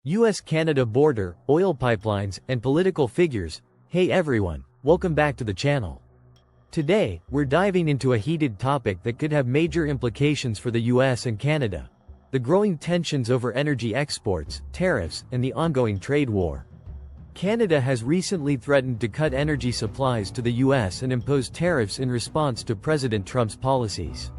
US-Canada border, oil pipelines, and political figures. Hey everyone, welcome back to the channel. Today, we're diving into a heated topic that could have major implications for the US and Canada: the growing tensions over energy exports, tariffs, and the ongoing trade war. Canada has recently threatened to cut energy supplies to the US and impose tariffs in response to President Trump's policies.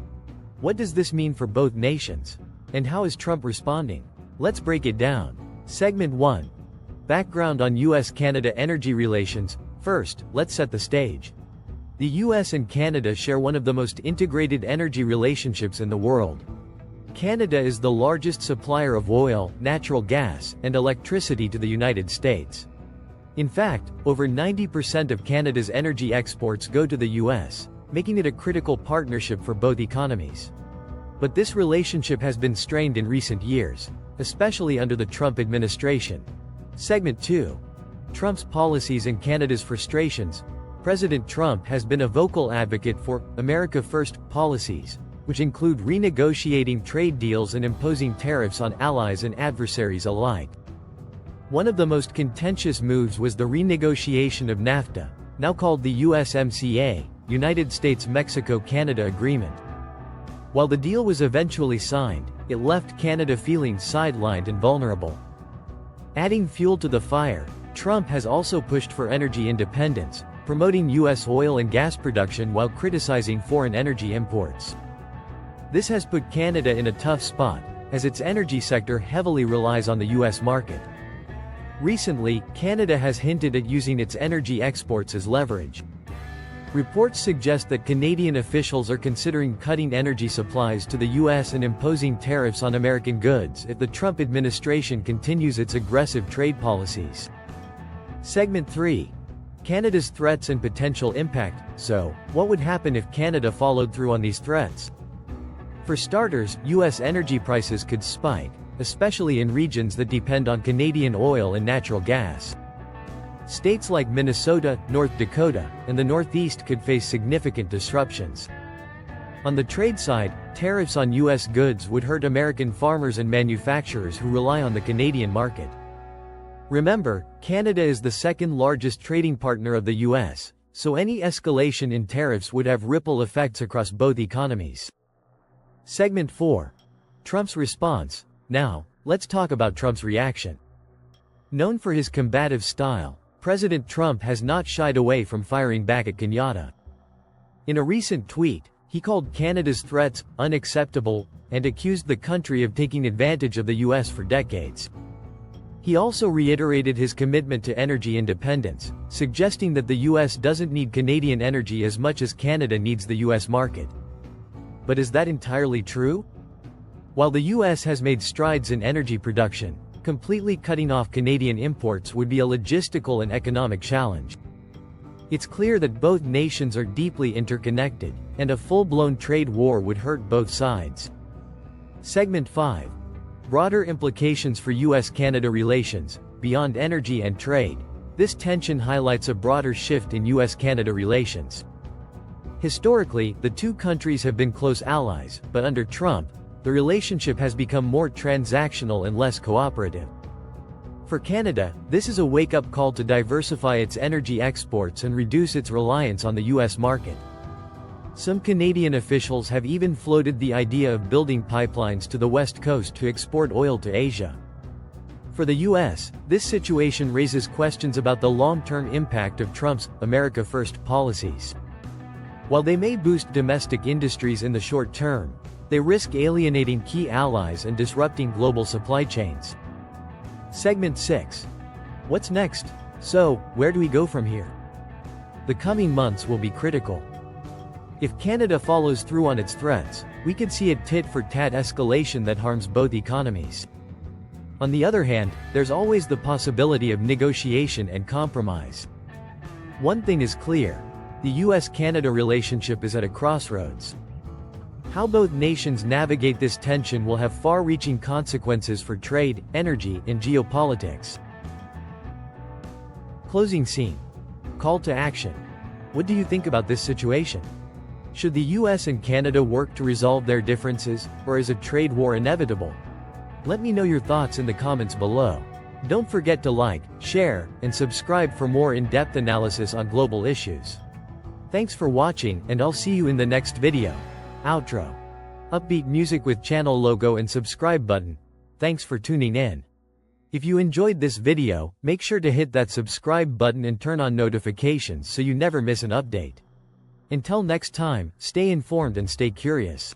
What does this mean for both nations? And how is Trump responding? Let's break it down. Segment 1. Background on US-Canada energy relations. First, let's set the stage. The US and Canada share one of the most integrated energy relationships in the world. Canada is the largest supplier of oil, natural gas, and electricity to the United States. In fact, over 90% of Canada's energy exports go to the US, making it a critical partnership for both economies. But this relationship has been strained in recent years, especially under the Trump administration. Segment 2. Trump's policies and Canada's frustrations. President Trump has been a vocal advocate for America First policies, which include renegotiating trade deals and imposing tariffs on allies and adversaries alike. One of the most contentious moves was the renegotiation of NAFTA, now called the USMCA, United States-Mexico-Canada Agreement. While the deal was eventually signed, it left Canada feeling sidelined and vulnerable. Adding fuel to the fire, Trump has also pushed for energy independence, promoting US oil and gas production while criticizing foreign energy imports. This has put Canada in a tough spot, as its energy sector heavily relies on the US market. Recently, Canada has hinted at using its energy exports as leverage. Reports suggest that Canadian officials are considering cutting energy supplies to the US and imposing tariffs on American goods if the Trump administration continues its aggressive trade policies. Segment 3. Canada's threats and potential impact. So, what would happen if Canada followed through on these threats? For starters, US energy prices could spike, especially in regions that depend on Canadian oil and natural gas. States like Minnesota, North Dakota, and the Northeast could face significant disruptions. On the trade side, tariffs on US goods would hurt American farmers and manufacturers who rely on the Canadian market. Remember, Canada is the second largest trading partner of the US, so any escalation in tariffs would have ripple effects across both economies. Segment 4. Trump's response. Now, let's talk about Trump's reaction. Known for his combative style, President Trump has not shied away from firing back at Kenyatta. In a recent tweet, he called Canada's threats unacceptable and accused the country of taking advantage of the US for decades. He also reiterated his commitment to energy independence, suggesting that the US doesn't need Canadian energy as much as Canada needs the US market. But is that entirely true? While the US has made strides in energy production, completely cutting off Canadian imports would be a logistical and economic challenge. It's clear that both nations are deeply interconnected, and a full-blown trade war would hurt both sides. Segment 5. Broader implications for US-Canada relations. Beyond energy and trade, this tension highlights a broader shift in US-Canada relations. Historically, the two countries have been close allies, but under Trump, the relationship has become more transactional and less cooperative. For Canada, this is a wake-up call to diversify its energy exports and reduce its reliance on the US market. Some Canadian officials have even floated the idea of building pipelines to the West Coast to export oil to Asia. For the US, this situation raises questions about the long-term impact of Trump's America First policies. While they may boost domestic industries in the short term, they risk alienating key allies and disrupting global supply chains. Segment 6. What's next? So, where do we go from here? The coming months will be critical. If Canada follows through on its threats, we could see a tit-for-tat escalation that harms both economies. On the other hand, there's always the possibility of negotiation and compromise. One thing is clear: the US-Canada relationship is at a crossroads. How both nations navigate this tension will have far-reaching consequences for trade, energy, and geopolitics. Closing scene. Call to action. What do you think about this situation? Should the US and Canada work to resolve their differences, or is a trade war inevitable? Let me know your thoughts in the comments below. Don't forget to like, share, and subscribe for more in-depth analysis on global issues. Thanks for watching, and I'll see you in the next video. Outro. Upbeat music with channel logo and subscribe button. Thanks for tuning in. If you enjoyed this video, make sure to hit that subscribe button and turn on notifications so you never miss an update. Until next time, stay informed and stay curious.